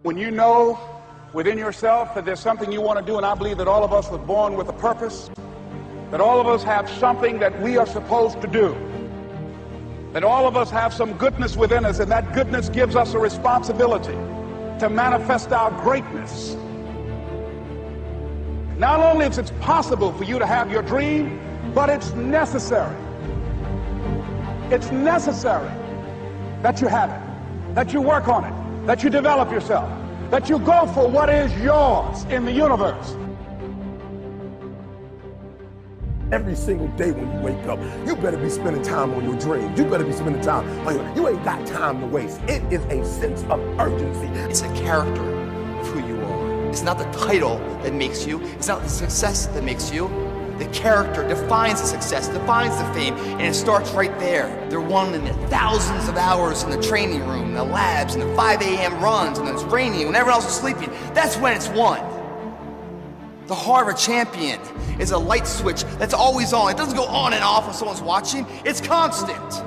When you know within yourself that there's something you want to do, and I believe that all of us were born with a purpose, that all of us have something that we are supposed to do, that all of us have some goodness within us, and that goodness gives us a responsibility to manifest our greatness. Not only is it possible for you to have your dream, but it's necessary. It's necessary that you have it, that you work on it, that you develop yourself, that you go for what is yours in the universe. Every single day when you wake up, you better be spending time on your dreams. You better be spending time on you ain't got time to waste. It is a sense of urgency. It's a character of who you are. It's not the title that makes you. It's not the success that makes you. The character defines the success, defines the fame, and it starts right there. They're won in the thousands of hours in the training room, the labs, and the 5 a.m. runs, and it's raining when everyone else is sleeping. That's when it's won. The heart of a champion is a light switch that's always on. It doesn't go on and off when someone's watching. It's constant.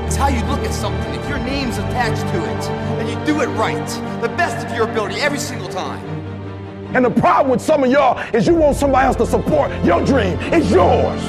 It's how you look at something. If your name's attached to it, and you do it right, the best of your ability every single time. And the problem with some of y'all is you want somebody else to support your dream. It's yours.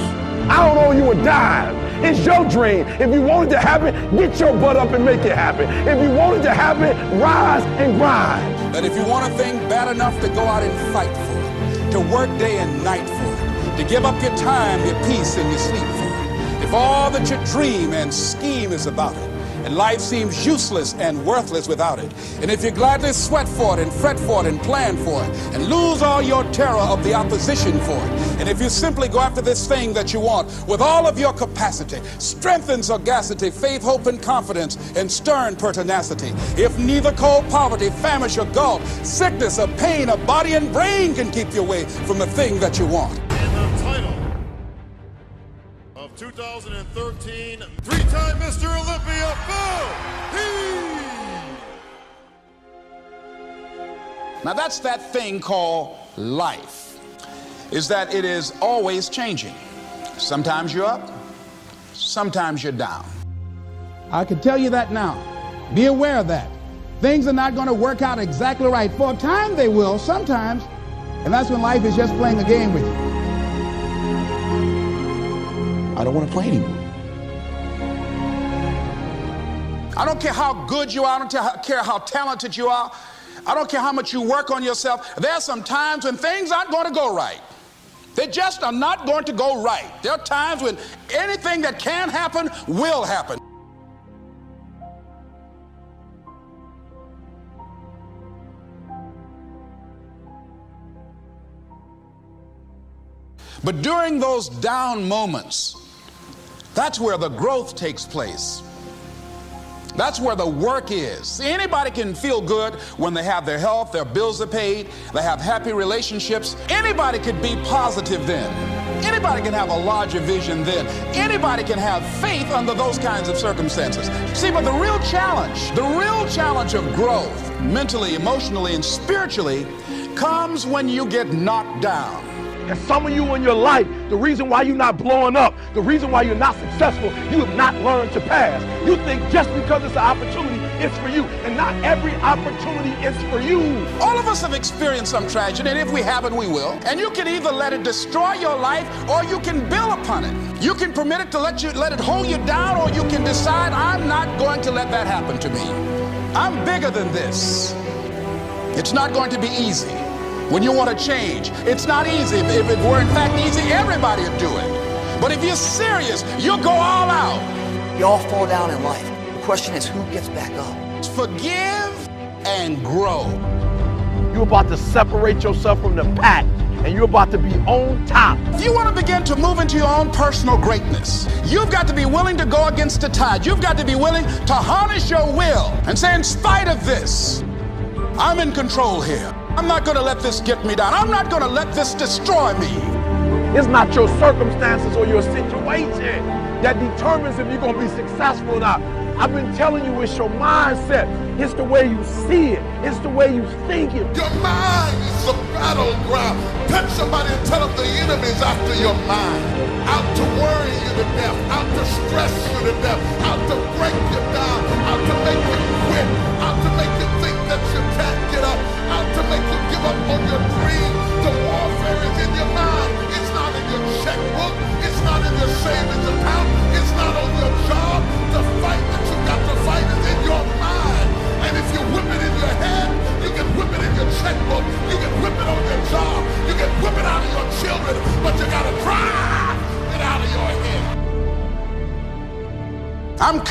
I don't owe you a dime. It's your dream. If you want it to happen, get your butt up and make it happen. If you want it to happen, rise and grind. That if you want a thing bad enough to go out and fight for it, to work day and night for it, to give up your time, your peace, and your sleep for it, if all that you dream and scheme is about it, and life seems useless and worthless without it, and if you gladly sweat for it and fret for it and plan for it and lose all your terror of the opposition for it, and if you simply go after this thing that you want with all of your capacity, strength and sagacity, faith, hope, and confidence, and stern pertinacity, if neither cold poverty, famish, or gulf, sickness or pain of body and brain can keep you away from the thing that you want. And the title of 2013, three-time Mr. Olympia, Now that's that thing called life, is that it is always changing. Sometimes you're up, sometimes you're down. I can tell you that now. Be aware of that. Things are not going to work out exactly right. For a time they will, sometimes, and that's when life is just playing a game with you. I don't want to play anymore. I don't care how good you are. I don't care how talented you are. I don't care how much you work on yourself. There are some times when things aren't going to go right. They just are not going to go right. There are times when anything that can happen will happen. But during those down moments, that's where the growth takes place. That's where the work is. See, anybody can feel good when they have their health, their bills are paid, they have happy relationships. Anybody could be positive then. Anybody can have a larger vision then. Anybody can have faith under those kinds of circumstances. See, but the real challenge of growth, mentally, emotionally, and spiritually, comes when you get knocked down. And some of you in your life, the reason why you're not blowing up, the reason why you're not successful, you have not learned to pass. You think just because it's an opportunity, it's for you. And not every opportunity is for you. All of us have experienced some tragedy, and if we haven't, we will. And you can either let it destroy your life, or you can build upon it. You can permit it to let it hold you down, or you can decide, I'm not going to let that happen to me. I'm bigger than this. It's not going to be easy. When you want to change, it's not easy. If it were in fact easy, everybody would do it. But if you're serious, you'll go all out. We all fall down in life. The question is, who gets back up? Forgive and grow. You're about to separate yourself from the pack, and you're about to be on top. If you want to begin to move into your own personal greatness, you've got to be willing to go against the tide. You've got to be willing to harness your will and say, in spite of this, I'm in control here. I'm not going to let this get me down. I'm not going to let this destroy me. It's not your circumstances or your situation that determines if you're going to be successful or not. I've been telling you, it's your mindset. It's the way you see it. It's the way you think it. Your mind is the battleground. Touch somebody and tell them the enemy's after your mind. Out to worry you to death. Out to stress you to death. Out to break you down. Out to make you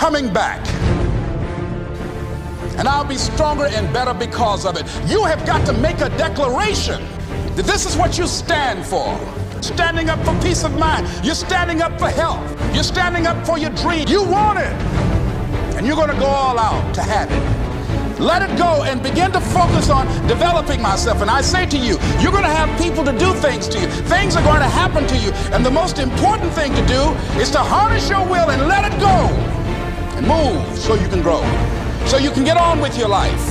coming back. And I'll be stronger and better because of it. You have got to make a declaration that this is what you stand for. Standing up for peace of mind. You're standing up for health. You're standing up for your dream. You want it. And you're going to go all out to have it. Let it go and begin to focus on developing myself. And I say to you, you're going to have people to do things to you. Things are going to happen to you. And the most important thing to do is to harness your will and let it go. And move so you can grow. So you can get on with your life.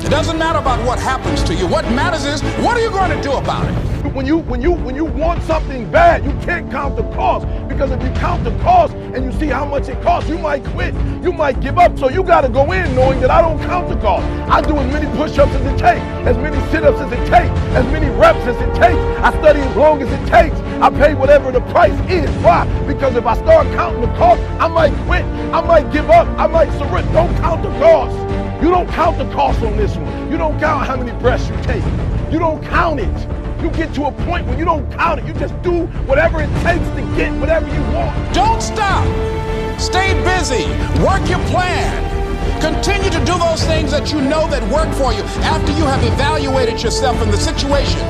It doesn't matter about what happens to you. What matters is, what are you going to do about it? When you want something bad, you can't count the cost, because if you count the cost and you see how much it costs, you might quit, you might give up. So you got to go in knowing that I don't count the cost. I do as many push-ups as it takes, as many sit-ups as it takes, as many reps as it takes. I study as long as it takes. I pay whatever the price is. Why? Because if I start counting the cost, I might quit, I might give up, I might surrender. Don't count the cost. You don't count the cost on this one. You don't count how many breaths you take. You don't count it. You get to a point where you don't count it. You just do whatever it takes to get whatever you want. Don't stop. Stay busy. Work your plan. Continue to do those things that you know that work for you after you have evaluated yourself in the situation.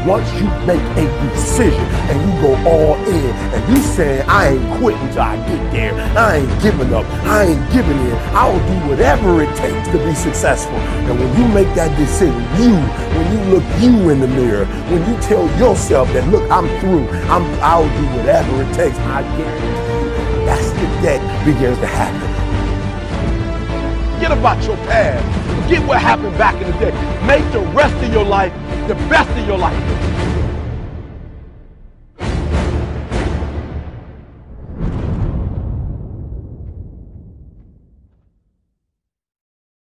Once you make a decision and you go all in and you say, I ain't quitting until I get there, I ain't giving up, I ain't giving in, I'll do whatever it takes to be successful. And when you make that decision, when you look you in the mirror, when you tell yourself that, look, I'm through, I'll do whatever it takes, I guarantee you, that's the day begins to happen. Forget about your past. Forget what happened back in the day. Make the rest of your life the best of your life.